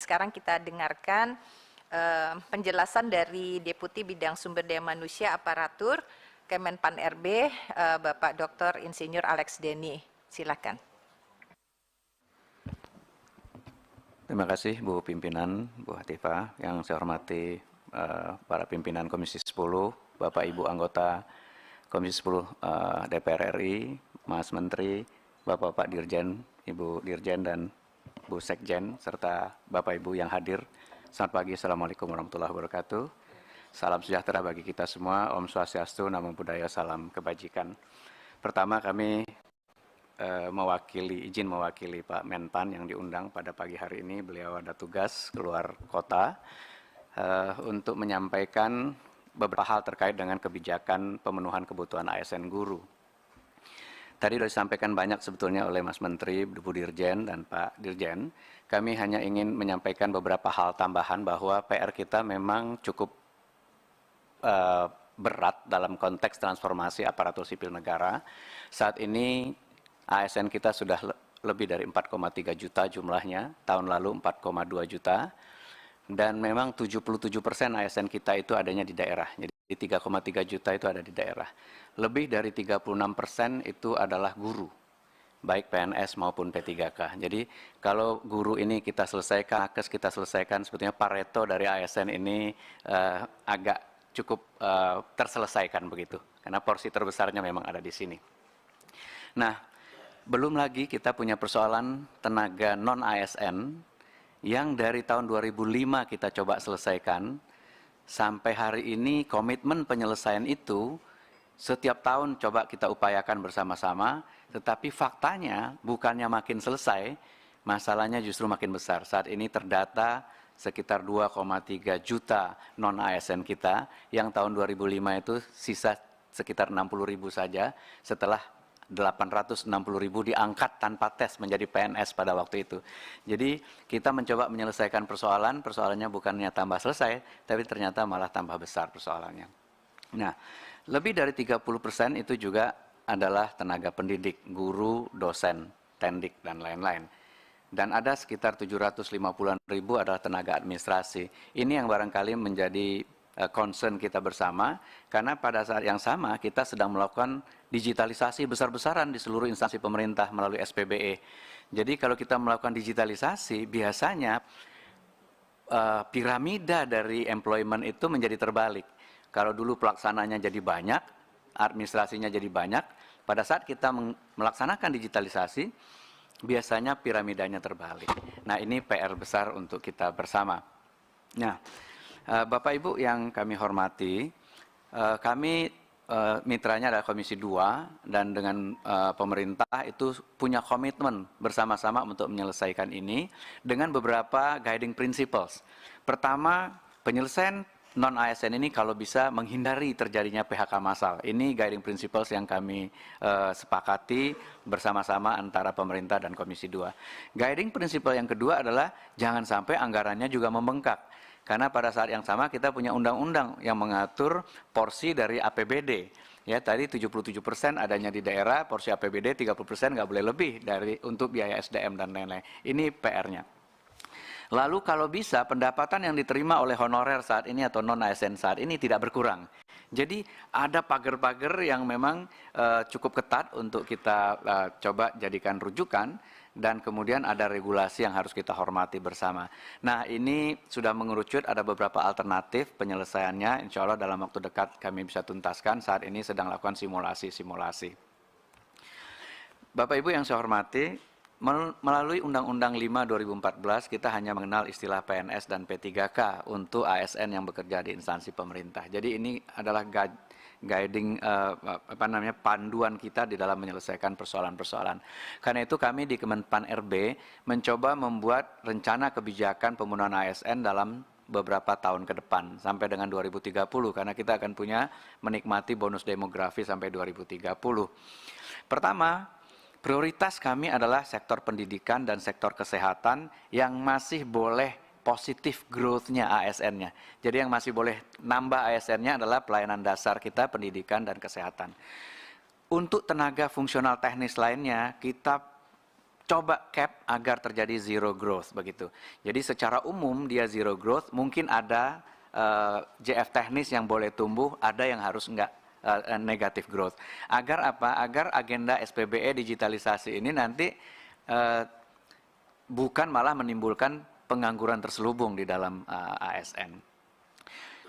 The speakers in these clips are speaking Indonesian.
sekarang kita dengarkan penjelasan dari Deputi Bidang Sumber Daya Manusia Aparatur Kemenpan RB, Bapak Dr. Insinyur Alex Denny. Silakan. Terima kasih Bu Pimpinan, Bu Hatifah, yang saya hormati para pimpinan Komisi 10, Bapak Ibu anggota Komisi 10 DPR RI, Mas Menteri, Bapak-Bapak Dirjen, Ibu Dirjen dan Bu Sekjen, serta Bapak Ibu yang hadir. Selamat pagi, Assalamualaikum warahmatullahi wabarakatuh. Salam sejahtera bagi kita semua, Om Swastiastu, Namo Buddhaya, salam kebajikan. Pertama kami izin mewakili Pak Menpan yang diundang pada pagi hari ini. Beliau ada tugas keluar kota untuk menyampaikan beberapa hal terkait dengan kebijakan pemenuhan kebutuhan ASN guru. Tadi sudah disampaikan banyak sebetulnya oleh Mas Menteri, Bu Dirjen dan Pak Dirjen. Kami hanya ingin menyampaikan beberapa hal tambahan bahwa PR kita memang cukup berat dalam konteks transformasi aparatur sipil negara. Saat ini ASN kita sudah lebih dari 4,3 juta jumlahnya, tahun lalu 4,2 juta, dan memang 77% ASN kita itu adanya di daerah, jadi 3,3 juta itu ada di daerah. Lebih dari 36% itu adalah guru, baik PNS maupun P3K. Jadi kalau guru ini kita selesaikan, nakes kita selesaikan, sebetulnya Pareto dari ASN ini agak cukup terselesaikan begitu, karena porsi terbesarnya memang ada di sini. Nah, belum lagi kita punya persoalan tenaga non-ASN yang dari tahun 2005 kita coba selesaikan. Sampai hari ini komitmen penyelesaian itu setiap tahun coba kita upayakan bersama-sama. Tetapi faktanya bukannya makin selesai, masalahnya justru makin besar. Saat ini terdata sekitar 2,3 juta non-ASN kita, yang tahun 2005 itu sisa sekitar 60.000 saja setelah 860.000 diangkat tanpa tes menjadi PNS pada waktu itu. Jadi kita mencoba menyelesaikan persoalannya bukannya tambah selesai, tapi ternyata malah tambah besar persoalannya. Nah, lebih dari 30% itu juga adalah tenaga pendidik, guru, dosen, tendik, dan lain-lain. Dan ada sekitar 750-an ribu adalah tenaga administrasi. Ini yang barangkali menjadi concern kita bersama, karena pada saat yang sama kita sedang melakukan digitalisasi besar-besaran di seluruh instansi pemerintah melalui SPBE. Jadi kalau kita melakukan digitalisasi, biasanya piramida dari employment itu menjadi terbalik. Kalau dulu pelaksananya jadi banyak, administrasinya jadi banyak, pada saat kita melaksanakan digitalisasi, biasanya piramidanya terbalik. Nah, ini PR besar untuk kita bersama. Nah, Bapak Ibu yang kami hormati, kami mitranya adalah Komisi 2 dan dengan pemerintah itu punya komitmen bersama-sama untuk menyelesaikan ini dengan beberapa guiding principles. Pertama, penyelesaian non-ASN ini kalau bisa menghindari terjadinya PHK massal. Ini guiding principles yang kami sepakati bersama-sama antara pemerintah dan Komisi 2. Guiding principle yang kedua adalah jangan sampai anggarannya juga membengkak. Karena pada saat yang sama kita punya undang-undang yang mengatur porsi dari APBD. Ya, tadi 77% adanya di daerah, porsi APBD 30% nggak boleh lebih dari untuk biaya SDM dan lain-lain. Ini PR-nya. Lalu kalau bisa pendapatan yang diterima oleh honorer saat ini atau non-ASN saat ini tidak berkurang. Jadi ada pagar-pagar yang memang cukup ketat untuk kita coba jadikan rujukan. Dan kemudian ada regulasi yang harus kita hormati bersama. Nah, ini sudah mengerucut, ada beberapa alternatif penyelesaiannya. Insya Allah dalam waktu dekat kami bisa tuntaskan. Saat ini sedang lakukan simulasi-simulasi. Bapak Ibu yang saya hormati, melalui Undang-Undang 5 2014 kita hanya mengenal istilah PNS dan P3K untuk ASN yang bekerja di instansi pemerintah. Jadi ini adalah guiding panduan kita di dalam menyelesaikan persoalan-persoalan. Karena itu kami di Kemenpan RB mencoba membuat rencana kebijakan pemenuhan ASN dalam beberapa tahun ke depan sampai dengan 2030, karena kita akan punya menikmati bonus demografi sampai 2030. Pertama, prioritas kami adalah sektor pendidikan dan sektor kesehatan yang masih boleh positif growth-nya ASN-nya. Jadi yang masih boleh nambah ASN-nya adalah pelayanan dasar kita, pendidikan dan kesehatan. Untuk tenaga fungsional teknis lainnya, kita coba cap agar terjadi zero growth begitu. Jadi secara umum dia zero growth, mungkin ada JF teknis yang boleh tumbuh, ada yang harus enggak negatif growth. Agar apa? Agar agenda SPBE digitalisasi ini nanti bukan malah menimbulkan pengangguran terselubung di dalam ASN.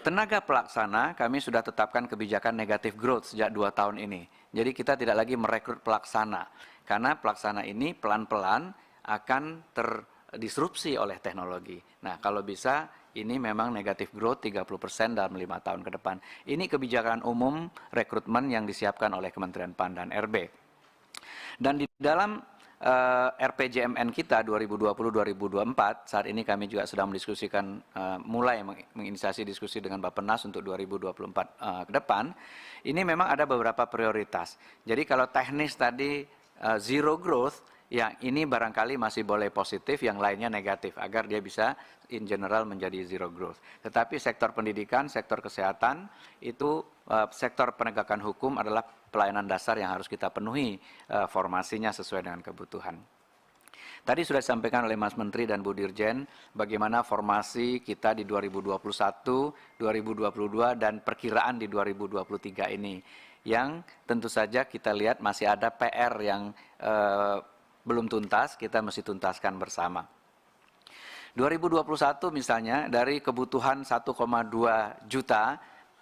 Tenaga pelaksana, kami sudah tetapkan kebijakan negatif growth sejak 2 tahun ini. Jadi kita tidak lagi merekrut pelaksana, karena pelaksana ini pelan-pelan akan terdisrupsi oleh teknologi. Nah, kalau bisa ini memang negatif growth 30% dalam 5 tahun ke depan. Ini kebijakan umum rekrutmen yang disiapkan oleh Kementerian PAN dan RB. Dan di dalam RPJMN kita 2020-2024, saat ini kami juga sedang mendiskusikan, mulai menginisiasi diskusi dengan Bappenas untuk 2024 ke depan. Ini memang ada beberapa prioritas. Jadi kalau teknis tadi zero growth, ya ini barangkali masih boleh positif, yang lainnya negatif, agar dia bisa in general menjadi zero growth. Tetapi sektor pendidikan, sektor kesehatan, itu sektor penegakan hukum adalah pelayanan dasar yang harus kita penuhi formasinya sesuai dengan kebutuhan. Tadi sudah disampaikan oleh Mas Menteri dan Bu Dirjen bagaimana formasi kita di 2021, 2022 dan perkiraan di 2023 ini. Yang tentu saja kita lihat masih ada PR yang belum tuntas, kita mesti tuntaskan bersama. 2021 misalnya dari kebutuhan 1,2 juta,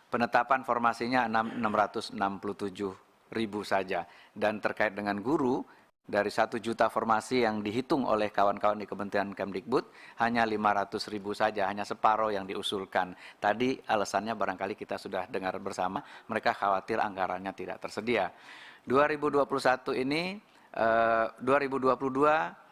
penetapan formasinya 667.000 saja. Dan terkait dengan guru, dari 1 juta formasi yang dihitung oleh kawan-kawan di Kementerian Kemdikbud, hanya 500.000 saja, hanya separuh yang diusulkan. Tadi alasannya barangkali kita sudah dengar bersama, mereka khawatir anggarannya tidak tersedia. 2021 ini, 2022,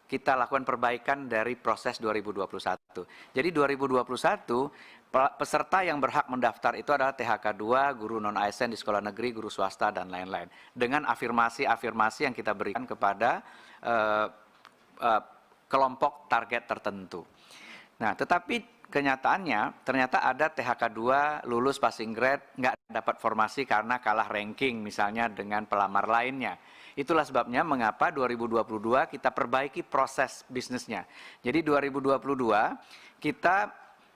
kita lakukan perbaikan dari proses 2021. Jadi 2021, peserta yang berhak mendaftar itu adalah THK 2, guru non-ASN di sekolah negeri, guru swasta, dan lain-lain. Dengan afirmasi-afirmasi yang kita berikan kepada kelompok target tertentu. Nah, tetapi kenyataannya ternyata ada THK 2 lulus passing grade, nggak dapat formasi karena kalah ranking misalnya dengan pelamar lainnya. Itulah sebabnya mengapa 2022 kita perbaiki proses bisnisnya. Jadi 2022 kita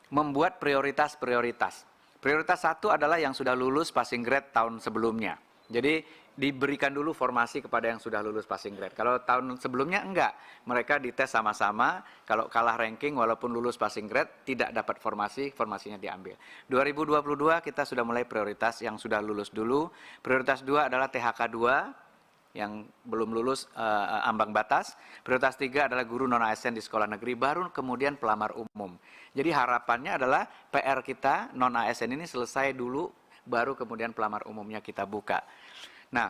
membuat prioritas-prioritas. Prioritas 1 adalah yang sudah lulus passing grade tahun sebelumnya. Jadi diberikan dulu formasi kepada yang sudah lulus passing grade. Kalau tahun sebelumnya enggak, mereka dites sama-sama, kalau kalah ranking walaupun lulus passing grade tidak dapat formasi, formasinya diambil. 2022 kita sudah mulai prioritas yang sudah lulus dulu. Prioritas 2 adalah THK 2 yang belum lulus ambang batas. Prioritas 3 adalah guru non-ASN di sekolah negeri, baru kemudian pelamar umum. Jadi harapannya adalah PR kita non-ASN ini selesai dulu, baru kemudian pelamar umumnya kita buka. Nah,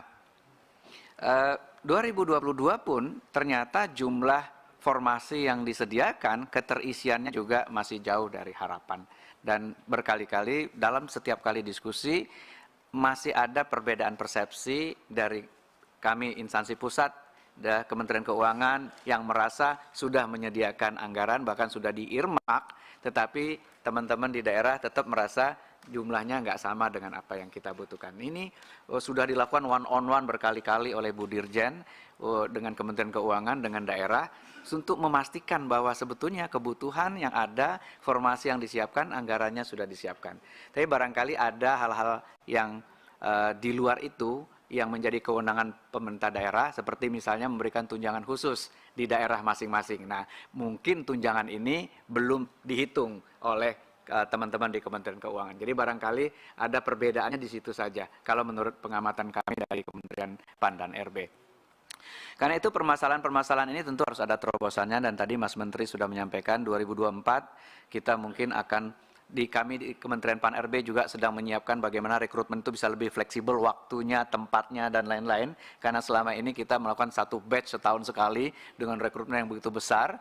2022 pun ternyata jumlah formasi yang disediakan, keterisiannya juga masih jauh dari harapan. Dan berkali-kali dalam setiap kali diskusi masih ada perbedaan persepsi dari kami instansi pusat, Kementerian Keuangan yang merasa sudah menyediakan anggaran, bahkan sudah diirmak, tetapi teman-teman di daerah tetap merasa jumlahnya nggak sama dengan apa yang kita butuhkan. Ini sudah dilakukan one-on-one berkali-kali oleh Bu Dirjen dengan Kementerian Keuangan, dengan daerah, untuk memastikan bahwa sebetulnya kebutuhan yang ada, formasi yang disiapkan, anggarannya sudah disiapkan. Tapi barangkali ada hal-hal yang di luar itu, yang menjadi kewenangan pemerintah daerah, seperti misalnya memberikan tunjangan khusus di daerah masing-masing. Nah, mungkin tunjangan ini belum dihitung oleh teman-teman di Kementerian Keuangan. Jadi barangkali ada perbedaannya di situ saja, kalau menurut pengamatan kami dari Kementerian PAN dan RB. Karena itu permasalahan-permasalahan ini tentu harus ada terobosannya, dan tadi Mas Menteri sudah menyampaikan 2024 kita mungkin akan kami di Kementerian PAN RB juga sedang menyiapkan bagaimana rekrutmen itu bisa lebih fleksibel waktunya, tempatnya, dan lain-lain. Karena selama ini kita melakukan satu batch setahun sekali dengan rekrutmen yang begitu besar.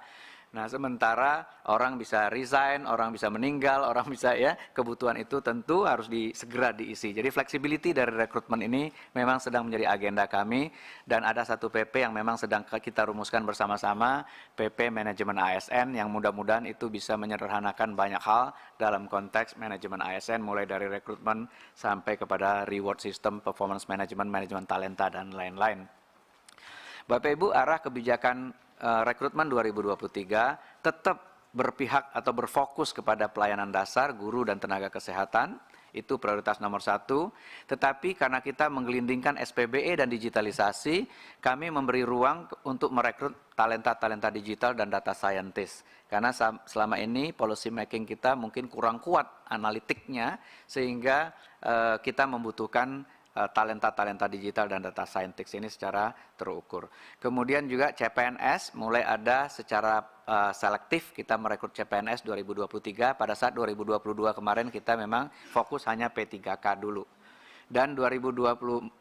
Nah, sementara orang bisa resign, orang bisa meninggal, orang bisa kebutuhan itu tentu harus segera diisi. Jadi flexibility dari rekrutmen ini memang sedang menjadi agenda kami, dan ada satu PP yang memang sedang kita rumuskan bersama-sama, PP manajemen ASN, yang mudah-mudahan itu bisa menyederhanakan banyak hal dalam konteks manajemen ASN, mulai dari rekrutmen sampai kepada reward system, performance management, manajemen talenta, dan lain-lain. Bapak Ibu, arah kebijakan rekrutmen 2023 tetap berpihak atau berfokus kepada pelayanan dasar, guru dan tenaga kesehatan, itu prioritas nomor 1. Tetapi karena kita menggelindingkan SPBE dan digitalisasi, kami memberi ruang untuk merekrut talenta-talenta digital dan data scientist. Karena selama ini policy making kita mungkin kurang kuat analitiknya, sehingga kita membutuhkan talenta-talenta digital dan data scientist ini secara terukur. Kemudian juga CPNS mulai ada secara selektif, kita merekrut CPNS 2023, pada saat 2022 kemarin kita memang fokus hanya P3K dulu. Dan 2023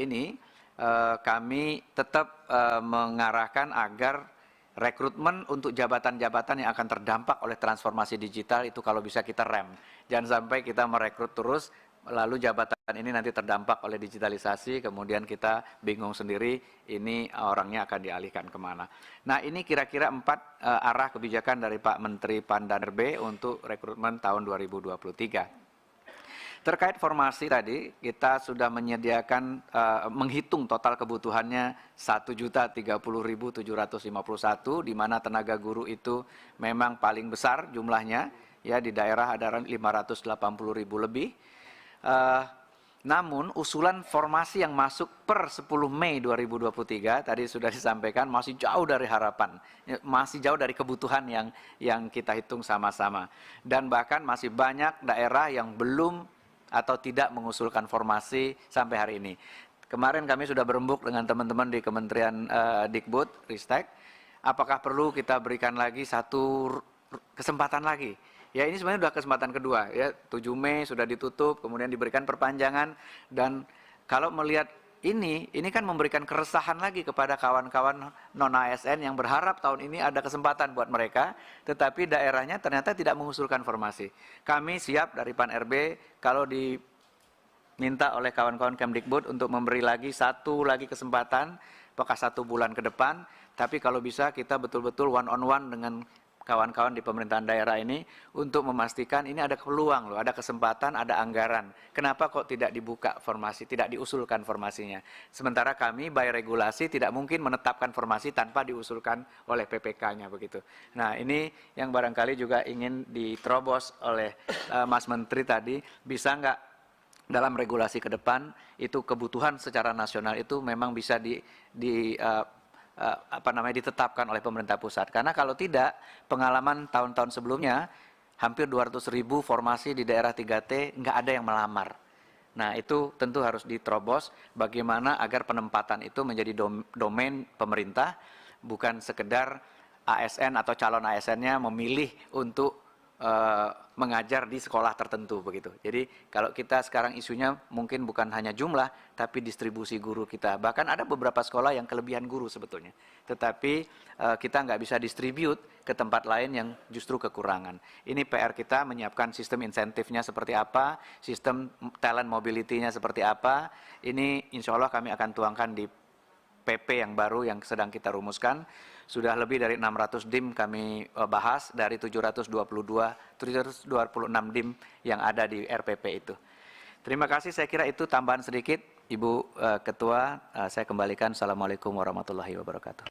ini kami tetap mengarahkan agar rekrutmen untuk jabatan-jabatan yang akan terdampak oleh transformasi digital itu kalau bisa kita rem. Jangan sampai kita merekrut terus, lalu jabatan ini nanti terdampak oleh digitalisasi, kemudian kita bingung sendiri ini orangnya akan dialihkan kemana. Nah, ini kira-kira 4 arah kebijakan dari Pak Menteri Pan-RB untuk rekrutmen tahun 2023. Terkait formasi tadi, kita sudah menyediakan, menghitung total kebutuhannya 1.030.751, di mana tenaga guru itu memang paling besar jumlahnya, ya di daerah ada 580.000 lebih. Namun usulan formasi yang masuk per 10 Mei 2023 tadi sudah disampaikan masih jauh dari harapan, masih jauh dari kebutuhan yang kita hitung sama-sama. Dan bahkan masih banyak daerah yang belum atau tidak mengusulkan formasi sampai hari ini. Kemarin kami sudah berembuk dengan teman-teman di Kementerian Dikbud, Ristek, apakah perlu kita berikan lagi satu kesempatan lagi. Ya, ini sebenarnya sudah kesempatan kedua, ya 7 Mei sudah ditutup, kemudian diberikan perpanjangan, dan kalau melihat ini kan memberikan keresahan lagi kepada kawan-kawan non-ASN yang berharap tahun ini ada kesempatan buat mereka, tetapi daerahnya ternyata tidak mengusulkan formasi. Kami siap dari Pan-RB kalau diminta oleh kawan-kawan Kemdikbud untuk memberi lagi satu lagi kesempatan, apakah 1 bulan ke depan, tapi kalau bisa kita betul-betul one on one dengan kawan-kawan di pemerintahan daerah ini untuk memastikan ini ada peluang loh, ada kesempatan, ada anggaran. Kenapa kok tidak dibuka formasi, tidak diusulkan formasinya? Sementara kami by regulasi tidak mungkin menetapkan formasi tanpa diusulkan oleh PPK-nya begitu. Nah, ini yang barangkali juga ingin diterobos oleh Mas Menteri tadi, bisa nggak dalam regulasi ke depan itu kebutuhan secara nasional itu memang bisa ditetapkan oleh pemerintah pusat. Karena kalau tidak, pengalaman tahun-tahun sebelumnya hampir 200.000 formasi di daerah 3T nggak ada yang melamar. Nah, itu tentu harus diterobos bagaimana agar penempatan itu menjadi domain pemerintah, bukan sekedar ASN atau calon ASN-nya memilih untuk mengajar di sekolah tertentu begitu. Jadi kalau kita sekarang isunya mungkin bukan hanya jumlah, tapi distribusi guru kita. Bahkan ada beberapa sekolah yang kelebihan guru sebetulnya. Tetapi kita nggak bisa distribute ke tempat lain yang justru kekurangan. Ini PR kita menyiapkan sistem insentifnya seperti apa, sistem talent mobility-nya seperti apa. Ini insya Allah kami akan tuangkan di PP yang baru yang sedang kita rumuskan. Sudah lebih dari 600 DIM kami bahas dari 726 DIM yang ada di RPP itu. Terima kasih, saya kira itu tambahan sedikit. Ibu Ketua, saya kembalikan. Assalamualaikum warahmatullahi wabarakatuh.